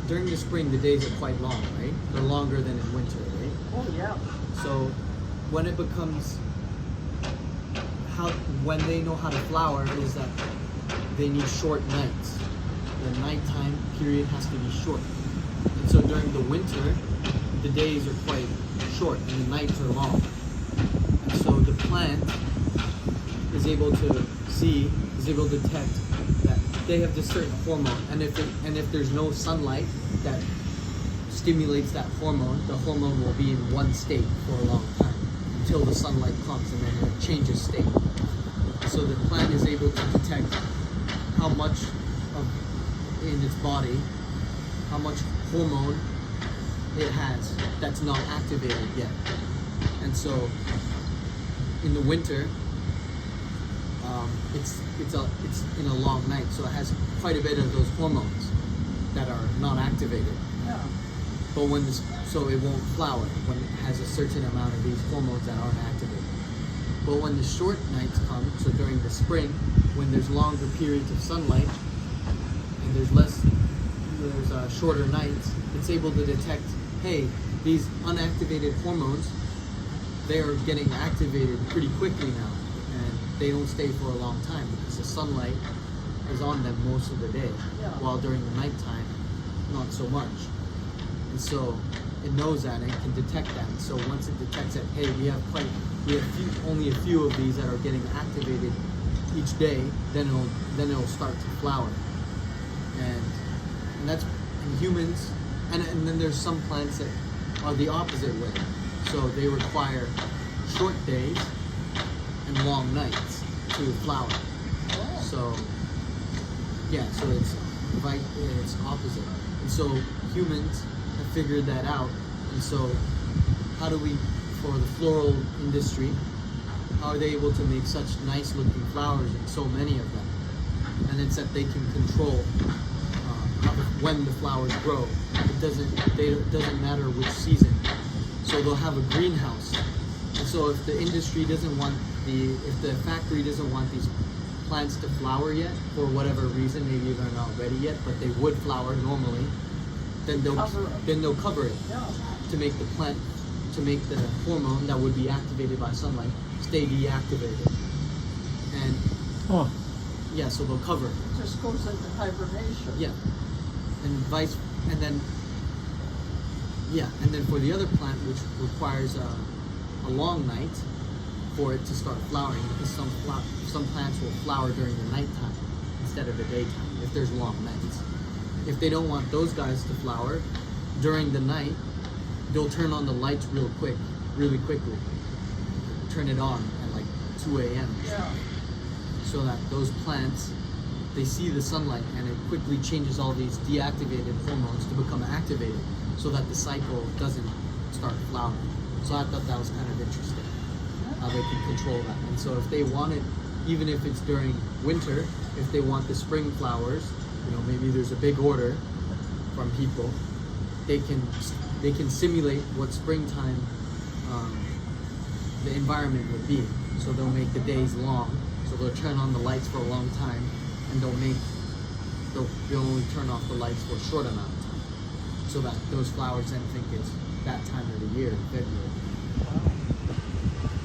during the spring the days are quite long, right? They're longer than in winter, right? Oh yeah. So when it becomes when they know how to flower is that they need short nights. The nighttime period has to be short. And so during the winter, the days are quite short and the nights are long. And so the plant is able to detect that they have this certain hormone, and if there's no sunlight that stimulates that hormone, the hormone will be in one state for a long time until the sunlight comes and then it changes state. So the plant is able to detect how much in its body, how much hormone it has that's not activated yet. And so in the winter, it's in a long night, so it has quite a bit of those hormones that are not activated. Yeah. But so it won't flower when it has a certain amount of these hormones that aren't activated. But when the short nights come, so during the spring, when there's longer periods of sunlight and there's shorter nights, it's able to detect, hey, these unactivated hormones, they are getting activated pretty quickly now, and they don't stay for a long time because the sunlight is on them most of the day, while during the nighttime, not so much. And so it knows that and it can detect that. So once it detects that, hey, we have only a few of these that are getting activated each day, then it'll start to flower. And that's in humans, and then there's some plants that are the opposite way. So they require short days and long nights to flower. So yeah, so it's opposite. And so humans have figured that out. And so how do we, for the floral industry, how are they able to make such nice looking flowers and so many of them? And it's that they can control when the flowers grow. It doesn't matter which season. So they'll have a greenhouse. And so if the industry doesn't want if the factory doesn't want these plants to flower yet, for whatever reason, maybe they're not ready yet, but they would flower normally, then they'll cover it to make the plant, to make the hormone that would be activated by sunlight stay deactivated. And yeah, so they'll cover it. It just goes into hibernation. Yeah. And then for the other plant, which requires a long night for it to start flowering, because some plants will flower during the nighttime instead of the daytime if there's long nights. If they don't want those guys to flower during the night, they'll turn on the lights really quickly. Turn it on at like 2 a.m. So that those plants, they see the sunlight and it quickly changes all these deactivated hormones to become activated so that the cycle doesn't start flowering. So I thought that was kind of interesting, how they can control that. And so if they want it, even if it's during winter, if they want the spring flowers, maybe there's a big order from people, they can simulate what springtime the environment would be. So they'll make the days long, so they'll turn on the lights for a long time, and they'll only turn off the lights for a short amount of time, so that those flowers then think it's that time of the year, in February.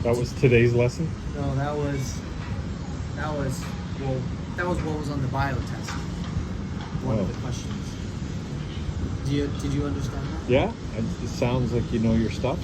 That was today's lesson? No, that was what was on the bio test. One of the questions. Did you understand that? Yeah, it sounds like you know your stuff.